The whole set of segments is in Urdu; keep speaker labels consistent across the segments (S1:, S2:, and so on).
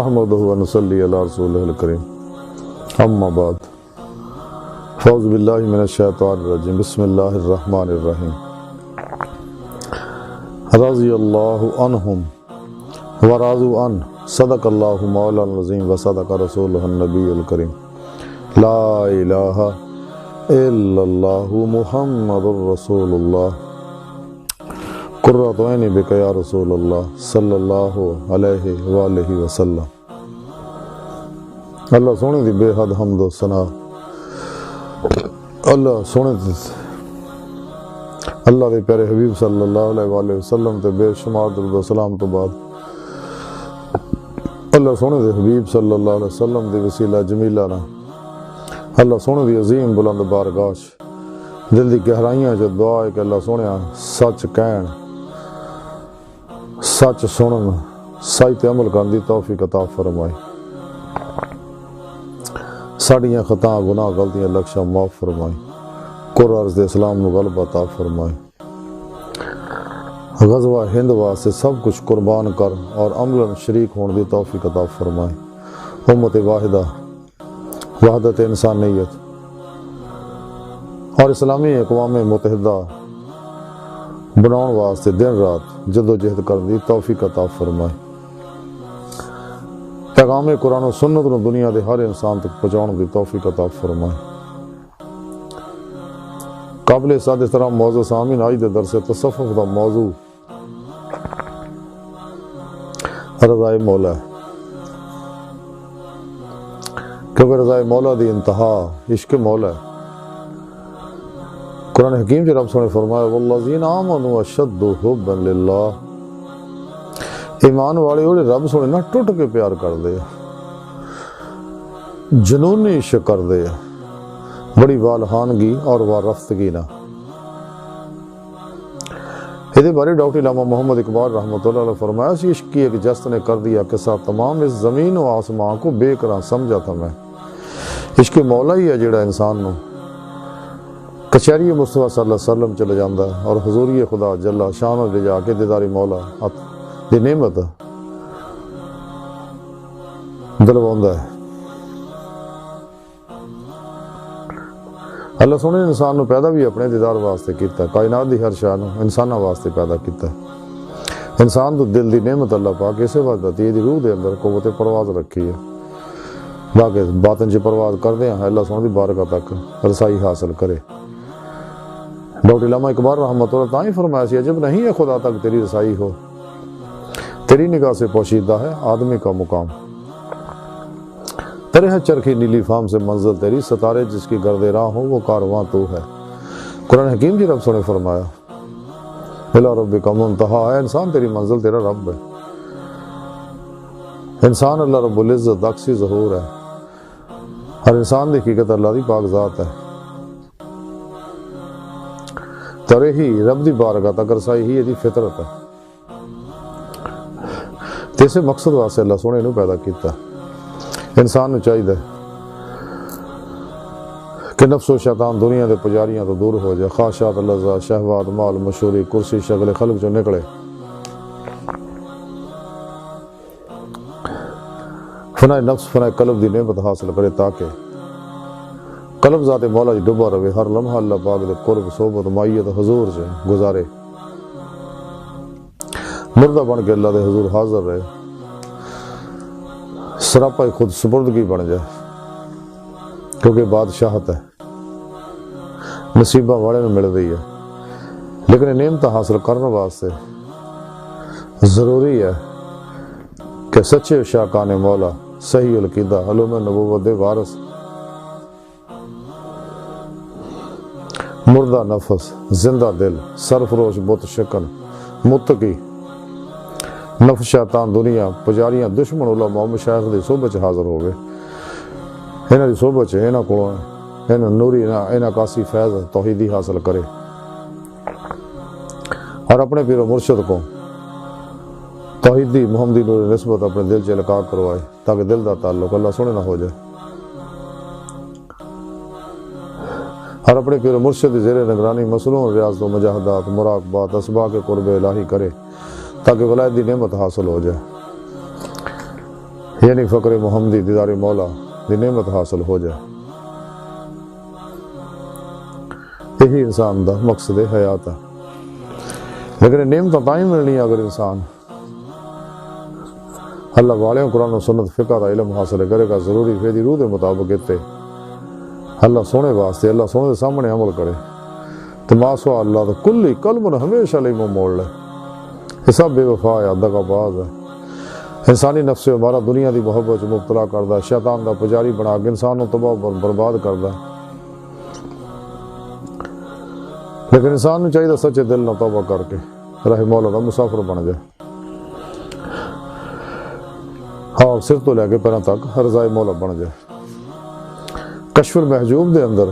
S1: احمدہ و نصلی علی رسولہ الکریم اما بعد فاعوذ باللہ من الشیطان الرجیم بسم اللہ الرحمن الرحیم رضی اللہ عنہم ورضوا عنہ صدق اللہ مولانا العظیم وصدق رسولہ النبی الکریم لا الہ الا اللہ محمد رسول اللہ قرۃ عینی بک یا رسول اللہ صلی اللہ علیہ وآلہ وسلم۔ اللہ سونے دی بے حد حمد و ثنا، اللہ سونے دی اللہ دے پیارے حبیب صلی اللہ علیہ وآلہ وسلم تے بے شمار درود و سلام تو بعد اللہ سونے دے حبیب صلی اللہ علیہ وسلم دی وسیلہ جمیلہ نا اللہ سونے دی عظیم بلند بارگاہ دل دی گہرائیاں جو دعا ہے کہ اللہ سونے سچ کہن، سچ سنن، سچ تے عمل کرن دی توفیق عطا فرمائے، ساڑیاں خطا گناہ غلطیاں لکشاں معاف فرمائے، قرآن عرض اسلام نو غلبہ عطا فرمائے، غزوہ ہند واسطے سب کچھ قربان کر اور عملاً شریک ہون دی توفیق عطا فرمائے، امت واحدہ، وحدت انسانیت اور اسلامی اقوام متحدہ بناؤن واسطے دن رات جد و جہد کرن دی توفیق عطا فرمائے، پیغام قرآن و سنت نو دنیا دے ہر انسان تک پہنچاؤن دی توفیق عطا فرمائے۔ قابل ساد اس طرح موضوع سامعین آج دے درس تصوف دا موضوع رضائے مولا ہے، کیونکہ رضائے مولا دی انتہا عشق مولا ہے۔ قرآن حکیم جو رب نے فرمایا والذین آمنوا اشد حبا للہ، ایمان والے اوڑے رب سونے نہ ٹوٹ کے پیار کر دے، جنونی عشق کر دے، بڑی والہانگی اور وارفتگی نہ۔ یہ بارے ڈاکٹر علامہ محمد اقبال رحمۃ اللہ علیہ فرمایا سی عشق کی ایک جست نے کر دیا کہ ساتھ تمام اس زمین و آسمان کو بے قرار سمجھا تھا میں۔ عشق مولا ہی ہے جڑا انسان نو کچہری مصطفیٰ صلی اللہ علیہ وسلم چلے جاندہ ہے اور حضوری خدا جل شانہ لے جا کے دیداری مولا دی نعمت دلواندہ ہے۔ اللہ سونے نے انسان نو پیدا بھی اپنے دیدار واسطے کیتا ہے، کائنات دی ہر شے نو انساناں واسطے پیدا کیتا ہے۔ انسان تو دل دی نعمت اللہ پاک اسے واسطے دی روح دے اندر قوت پرواز رکھی ہے، باقی باطن چ پرواز کردے ہیں اللہ سونے دی بارگاہ تک رسائی حاصل کرے۔ ڈاکٹر علامہ اقبال رحمۃ اللہ تاں ہی فرمایا سی عجب نہیں ہے خدا تک تیری رسائی ہو، تیری نگاہ سے پوشیدہ ہے آدمی کا مقام، ترے ہے چرخی نیلی فام سے منزل تیری، ستارے جس کی گرد راہ ہو وہ کارواں تو ہے۔ قرآن حکیم جی رب نے فرمایا الی ربک منتہا، ہے انسان تیری منزل تیرا رب ہے۔ انسان اللہ رب العزت عکسی ظہور ہے، ہر انسان دی حقیقت اللہ دی پاک ذات ہے، ترے ہی رب دی بارگاہ تک رسائی ہی دی فطرت ہے۔ تیسے مقصد واسطے اللہ سونے نو پیدا کیتا انسان نو چاہیے کہ نفس و شیطان دنیا دے پجاریاں تو دور ہو جائے، خواہشات لذات شہوات مال مشہوری کرسی شغل خلق جو نکلے، فنائے نفس فنائے قلب دی نعمت حاصل کرے تاکہ قلب ذات مولا جی ڈبا رہے، ہر لمحہ اللہ پاک دے قرب صحبت مائیت حضور سے گزارے، مردہ بن کے اللہ دے حضور حاضر رہے، سراپا خود سپردگی بن جائے، کیونکہ بادشاہت ہے نصیبہ والے میں مل رہی ہے، لیکن نعمت حاصل کرنے واسطے ضروری ہے کہ سچے شاکان مولا صحیح القیدہ علوم نبوت دے وارث، مردہ نفس زندہ دل سرفروش بت شکن متقی نفس شیطان دنیا پجاریاں دشمن علماء مشایخ دی صحبت حاضر ہو گئے، انہاں دی صحبت انہاں کولوں انہاں نوری انہاں کاسی فیض توحیدی حاصل کرے اور اپنے پیر و مرشد کو توحیدی محمدی نور نسبت اپنے دل سے لقا کروائے تاکہ دل دا تعلق اللہ سونے نہ ہو جائے، اور اپنے پیر و مرشد زیر نگرانی مسلون ریاضت و مجاہدات مراقبات اسباق قرب الہی کرے تاکہ ولایت دی نعمت حاصل ہو جائے۔ یعنی فقر محمدی دیدار مولا دی نعمت حاصل ہو جائے. یہی انسان دا مقصد حیات ہے. لیکن نعمت تائیں ملنی اگر انسان اللہ والے قرآن و سنت فقہ دا علم حاصل کرے گا. ضروری فیدی روح دے مطابق اتنے اللہ سونے واسطے اللہ سونے دے سامنے عمل کرے تو ماسوا اللہ دا کلی قلب ہمیشہ لئی منہ موڑ لے. یہ سب بے وفا ہے، دغا باز ہے. انسانی نفس ہمارا دنیا دی محبت مبتلا کردا ہے، شیطان دا پجاری بنا کے انسان کو تباہ برباد کردا ہے. لیکن انسان کو چاہیے سچے دل نہ توبہ کر کے راہ مولا دا مسافر بن جائے. ہاں سر تو لے کے پیروں تک رضائے مولا بن جائے. کشف المحجوب دے اندر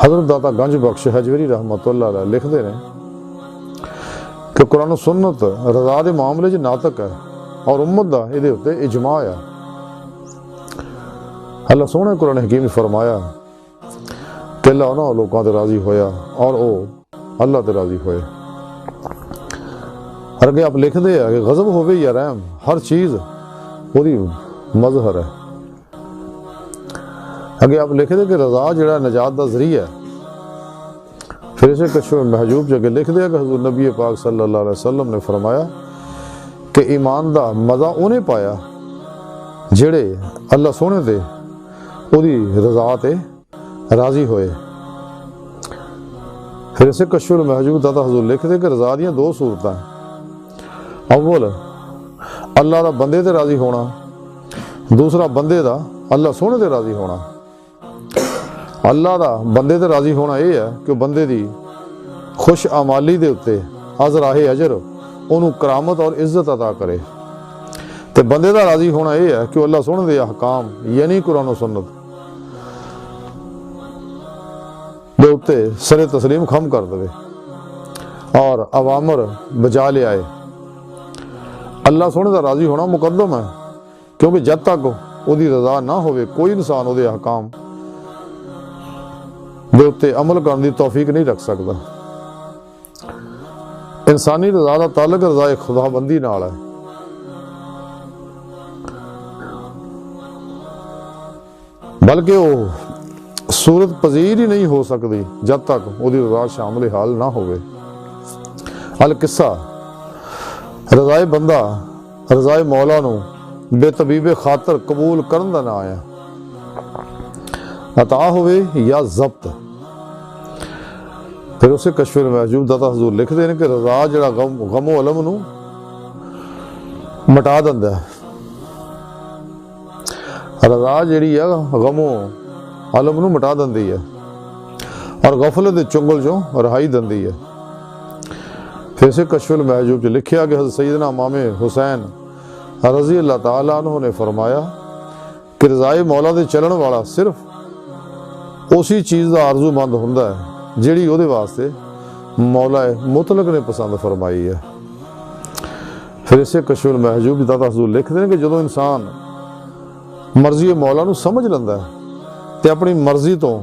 S1: حضرت داتا گنج بخش حجویری رحمت اللہ علیہ لکھ دے رہے کہ قرآن و سنت رضا دے معاملے چ ناطق ہے اور امت دا یہ اتنے اجماع ہے. اللہ سونے قرآن حکیم نے فرمایا کہ اللہ انہوں لوگوں تے راضی ہویا اور او اللہ تے راضی ہوئے. اور اگے آپ لکھ دے کہ غضب ہوئے یا رحم ہر چیز وہی مظہر ہے. اگے آپ لکھ دے کہ رضا جڑا نجات دا ذریعہ ہے. پھر اسے کشف محجوب جگہ لکھ دیا کہ حضور نبی پاک صلی اللہ علیہ وسلم نے فرمایا کہ ایمان دا مزہ انہیں پایا جڑے اللہ سونے دے وہی رضا تے راضی ہوئے. پھر اسے کشف المحجوب داتا حضور لکھ دے کہ رضا دیاں دو صورتیں ہیں. اول اللہ دا بندے تے راضی ہونا، دوسرا بندے دا اللہ سونے تے راضی ہونا. اللہ دا بندے تے راضی ہونا یہ ہے کہ بندے دی خوش آمالی دے اتے از راہ اجر انہوں کرامت اور عزت عطا کرے. تے بندے دا راضی ہونا یہ ہے کہ اللہ سونے دے احکام یعنی قرآن و سنت دے اتے سر تسلیم خم کر دے اور اوامر بجا لے آئے. اللہ سونے دا راضی ہونا مقدم ہے کیونکہ جب تک وہ دی رضا نہ ہوئے کوئی انسان وہ دے احکام دے اتے عمل کرنے دی توفیق نہیں رکھ سکتا. انسانی رضا دا تعلق رضا خدا بندی نال ہے. بلکہ وہ صورت پذیر ہی نہیں ہو سکتی جب تک وہ دی رضا شامل حال نہ ہوئے. القصہ رضائے بندہ رضائے مولا نو بے طبیب خاطر قبول کرن دا نہ آیا عطا ہوئے یا ضبط. پھر اسے کشف المحجوب داتا حضور لکھ دے کہ رضا جڑا غم و علم نو مٹا دندا ہے. رضا جڑی ہے غم و علم نو مٹا دندی ہے اور غفلت دے چنگل چوں رہائی دندی ہے. پھر اسے کشف المحجوب جو لکھیا کہ حضرت سیدنا امام حسین رضی اللہ تعالیٰ عنہ نے فرمایا کہ رضائے مولا دے چلن والا صرف اسی چیز دا آرزو مند ہوندا ہے جیڑی وہ دے واسطے مولا مطلق نے پسند فرمائی ہے. پھر اسے کشف المحجوب داتا حضور لکھ دیں کہ جدو انسان مرضی مولا نو سمجھ لیندا ہے تے اپنی مرضی تو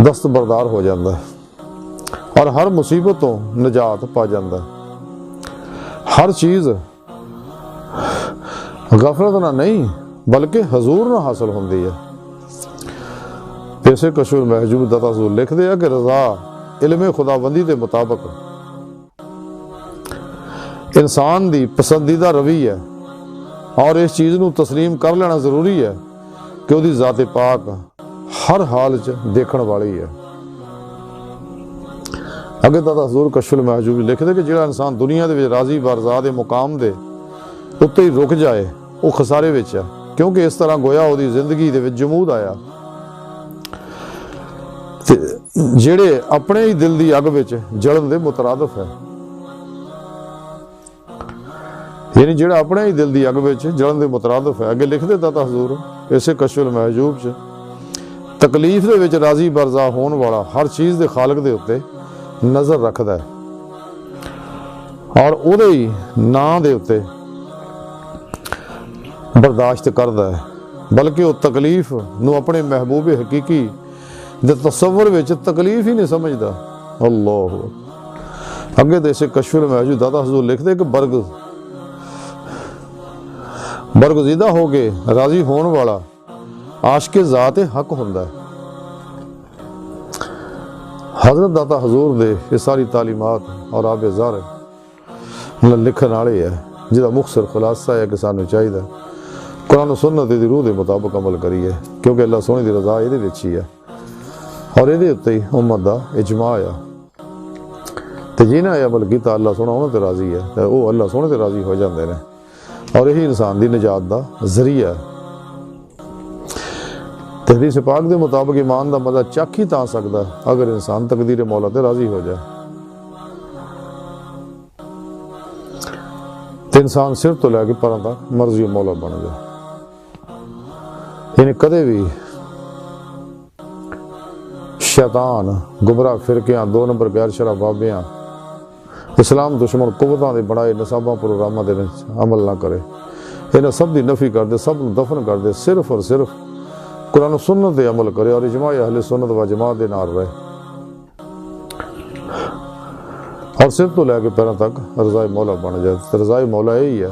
S1: دستبردار ہو جاندہ ہے اور ہر مصیبت تو نجات پا جاندہ ہے. ہر چیز غفلت نہ نہیں بلکہ حضور نہ حاصل ہوندی ہے. پیسے کشف المحجوب داتا حضور لکھ دیا کہ رضا علم خدا بندی کے مطابق انسان دی پسندیدہ روی ہے اور اس چیز نو تسلیم کر لینا ضروری ہے کہ وہ دی ذات پاک ہر حال دیکھن والی ہے. اگر دادا حضور کشف المحجوب لکھ دے کہ جڑا انسان دنیا دے راضی برضا دے مقام دے اتنے ہی رک جائے وہ خسارے وچ ہے کیونکہ اس طرح گویا وہ دی زندگی دے وچ جمود آیا. جڑے اپنے ہی دل دی اگ وچ جلن دے مترادف ہے یعنی جڑا اپنے ہی دل دی اگ وچ جلن دے مترادف ہے. اگے لکھ دے داتا حضور اسے کشف المحجوب چ تکلیف دے وچ راضی برضا ہون والا ہر چیز دے خالق دے اتے نظر رکھدا ہے اور او دے ہی نام دے اتے برداشت کردا ہے بلکہ وہ تکلیف نو اپنے محبوب حقیقی دے تصور وچ تکلیف ہی نہیں سمجھدا. اللہ اگے تے اسے کشف المحجوب داتا حضور لکھ دے کہ ਬਰਗਜ਼ੀਦਾ ਹੋ ਕੇ ਰਾਜ਼ੀ ਹੋਣ ਵਾਲਾ ਆਸ਼ਕ ਜ਼ਾਤ ਹੱਕ ਹੁੰਦਾ ਹੈ। حضرت داتا حضور دے یہ ساری تعلیمات اور آب زار لکھن والے ہے جہاں مختصر خلاصہ ہے کہ سانو چاہیے قرآن و سنت دی روح دے مطابق عمل کریے، کیونکہ اللہ سونے دی رضا یہ ہی ہے اور یہ اتنے ہی امت دا اجماع ہے۔ تو جنہیں یہ عمل کیتا اللہ سونا انہوں تے راضی ہے، تو وہ اللہ سونے تے راضی ہو جاندے نے اور یہی انسان دی نجات دا ذریعہ ہے۔ حدیث پاک دے مطابق ایمان دا مزہ چک ہی تا سکتا ہے اگر انسان تقدیر مولا تے راضی ہو جائے۔ تو انسان سر تو لے کے پروں تک مرضی مولا بن جائے، یعنی کدے بھی شیطان، گمراہ فرقیاں، 2 نمبر غیر شرع بابیاں، اسلام دشمن قوتاں دے بڑائے نصاباں پروگراماں دے عمل نہ کرے، انہاں سب دی نفی کر دے، سب نوں دفن کر دے، صرف اور صرف قرآن و سنت دے عمل کرے اور اجماع اہل سنت و جماعت دے نال رہے اور سر تو لے کے پیروں تک رضائے مولا بن جائے۔ رضائے مولا یہی ہے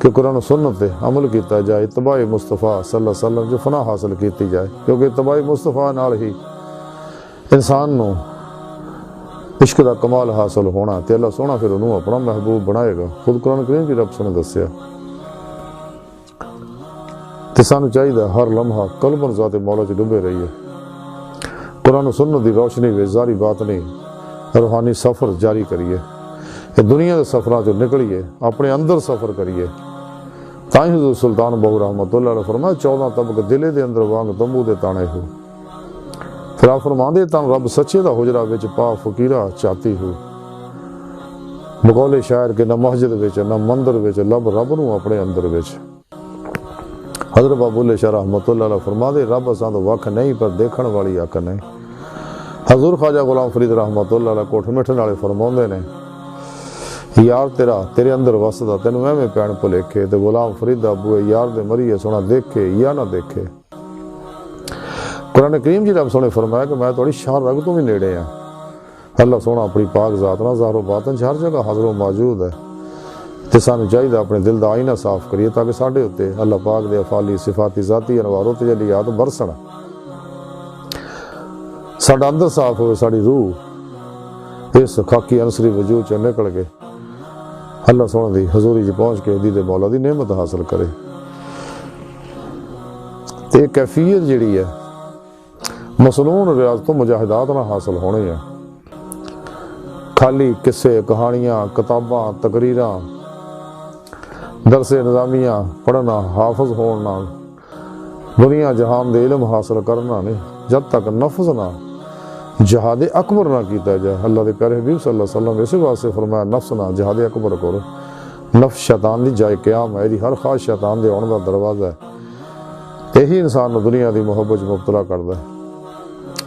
S1: کہ قرآن و سنت دے عمل کیتا جائے، اتباع مصطفیٰ صلی اللہ علیہ وسلم جو فنا حاصل کیتی جائے، کیونکہ اتباع مصطفیٰ نال ہی انسان نو عشق دا کمال حاصل ہونا، تے اللہ سونا پھر انہوں اپنا محبوب بنائے گا۔ خود قرآن کریم کی رب سنے دسیا تے سانو چاہیے ہر لمحہ قلباً ذات مولا چ ڈبے رہیے، قرآن و سنت دی روشنی وچ ظاہری بات نہیں روحانی سفر جاری کریے، یہ دنیا دے سفراں چ نکلیے، اپنے اندر سفر کریے۔ تاں ہی حضور سلطان بہو رحمۃ اللہ علیہ فرمایا 14 طبق دلے دے اندر وانگ تمبو دے تانے ہو، پھر آپ فرماندے تن رب سچے دا حجرہ وچ پا فقیرہ چاہتی ہو۔ بقول شاعر کے نہ مسجد وچ نہ مندر وچ لب رب نو اپنے اندر وچ۔ حضرت بابو شاہ رحمۃ اللہ علیہ فرما دے رب اساں تو وکھ نہیں پر دیکھن والی اکھ نہیں۔ حضور خواجہ غلام فرید رحمۃ اللہ علیہ کوٹھ مٹھن والے فرماندے نے یار تیرے اندر وسدا تینوں ایویں پین بھلیکھے، تے غلام فرید ابو یار دے مریے سونا دیکھے یا نہ دیکھے۔ قرآن کریم جی رب سونے فرمایا کہ میں تھوڑی شان رگ تو بھی نیڑے ہاں۔ اللہ سونا اپنی پاک ذات نہ ظاہر و باطن ہر جگہ حاضر و موجود ہے، تے سانو چاہیے اپنے دل دا آئینہ صاف کریے تاکہ ساڈے اُتے اللہ پاک دے افعالی صفاتی ذاتی انوار و تجلیات برسن، ساڈا اندر صاف ہوئے، ساڈی روح اس خاکی عنصری وجود چ نکل کے اللہ سونے دی حضوری چ پہنچ کے دید مولا دی نعمت حاصل کرے۔ تے کیفیت جڑی ہے مسنون ریاضتوں مجاہدات نہ حاصل ہونے ہیں، خالی قصے کہانیاں کتاباں تقریراں درس نظامیہ پڑھنا حافظ ہونا دنیا جہان دے علم حاصل کرنا نہیں، جب تک نفس نہ جہاد اکبر نہ کیتا جائے۔ اللہ دے پیارے حبیب صلی اللہ علیہ وسلم اسی واسطے فرمایا نفس نہ جہاد اکبر کرو۔ نفس شیطان دی جائے قیام ہے، ہر خواہش شیطان دے آن دا دروازہ ہے، یہی انسان دنیا دی محبت مبتلا کردا ہے۔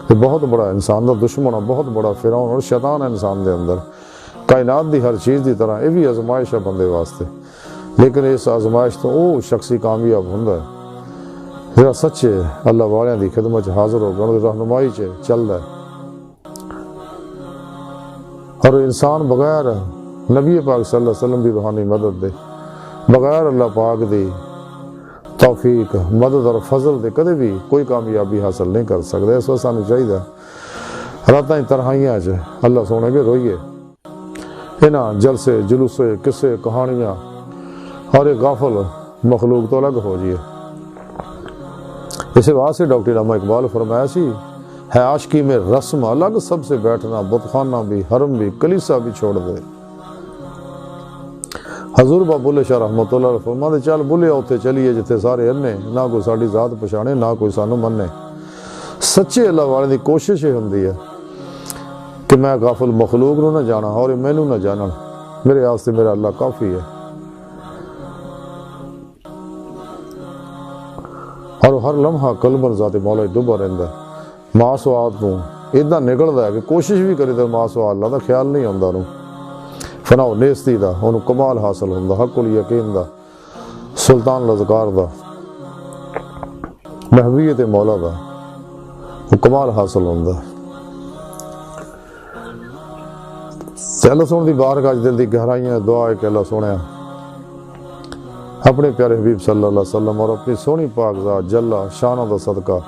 S1: یہ بہت بڑا انسان دا دشمن ہے، بہت بڑا فرعون اور شیطان ہے انسان دے اندر، کائنات دی ہر چیز دی طرح یہ بھی آزمائش ہے بندے واسطے، لیکن اس آزمائش تو وہ شخصی کامیاب ہوندا ہے جہاں سچے اللہ والیاں دی خدمت حاضر ہو گا، رہنمائی چلدا ہے۔ اور انسان بغیر نبی پاک صلی اللہ علیہ وسلم دی روحانی مدد دے، بغیر اللہ پاک دی توفیق مدد اور فضل دے کدے بھی کوئی کامیابی حاصل نہیں کر سکتا۔ اس وقت سانو چاہیے راتاں تنہائیاں چ اللہ سونے کے روئیے، انہاں جلسے جلوسے قصے کہانیاں اور ایک غافل مخلوق تو الگ ہو جائے۔ اسی بات سے ڈاکٹر علامہ اقبال فرمایا سی ہے عاشقی میں رسم الگ سب سے بیٹھنا، بتخانہ بھی حرم بھی کلیسا بھی چھوڑ دے۔ حضور بابو شاہ رحمۃ اللہ علیہ فرماتے چل بلے اتنے چلیے جتھے سارے انے، نہ کوئی ساری ذات پچھانے نہ کوئی سانو منے۔ سچے اللہ والے دی کوشش یہ ہوندی ہے کہ میں غافل مخلوق نو نہ جانا اور مینو نہ جانن، میرے واسطے میرا اللہ کافی ہے۔ اور ہر لمحہ قلب ذات مولا ڈبا رہندا ہے، ماسوات تو ادھا نکلدا ہے کہ کوشش بھی کرے تو ماسوا اللہ دا خیال نہیں آندا، نو فنا و نیستی دا انہوں کمال حاصل ہوندا، حق الیقین دا سلطان لذکار دا محبوبیت مولا دا وہ کمال حاصل ہوندا۔ تے اللہ سونے دی بارگاہ دل دی گہرائیاں دعا ہے کہ اللہ سونے اپنے پیارے حبیب صلی اللہ علیہ وسلم اور اپنی سونی پاک ذات جلا شانہ دا صدقہ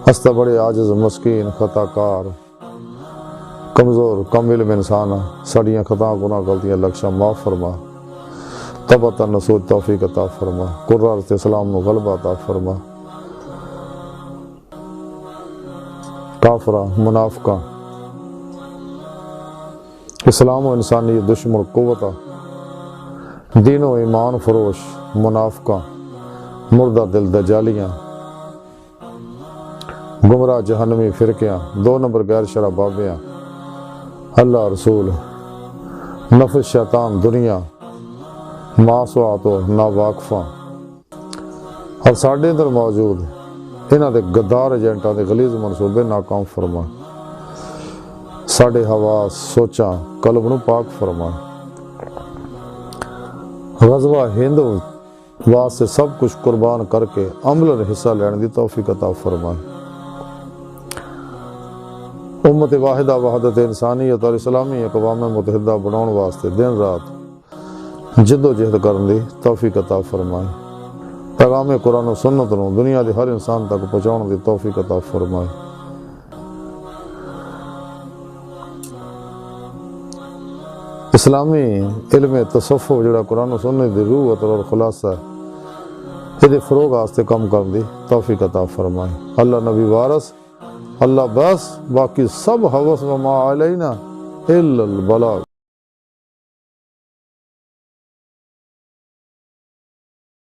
S1: ہستا بڑے عاجز مسکین خطا کار کمزور کم علم انسان سڑیاں خطا گناہ غلطیاں لکشاں معاف فرما تبتا نسوج توفیق عطا فرما قرار اسلام نو غلبہ عطا فرما کافرہ منافقہ اسلام و انسانی دشمن قوتہ دین و ایمان فروش منافقہ مردہ دل دجالیاں گمراہ جہنمی فرقیاں 2 نمبر غیر شرع بابیاں اللہ رسول نفس شیطان دنیا معصوات و ناواقفاں اور ساڑھے اندر موجود انہاں دے غدار ایجنٹاں دے غلیظ منصوبے ناکام فرما ساڑھے حواس سوچاں قلب نو پاک فرما غزوہ ہند واسطے سب کچھ قربان کر کے عمل حصہ لینے دی توفیق عطا فرما امت واحدہ وحدت انسانیت اور اسلامی اقوام متحدہ بناؤن واسطے دن رات جد و جہد کرن دی توفیق عطا فرمائے پیغام قرآن و سنت نو دنیا دے ہر انسان تک پہنچاؤن دی توفیق عطا فرمائے اسلامی علم تصوف جڑا قرآن و سنت دی روح اور خلاصہ ہے یہ فروغ واسطے کم کرن دی توفیق عطا فرمائے اللہ نبی وارث اللہ بس باقی سب حوث و ما علینا الا البلاغ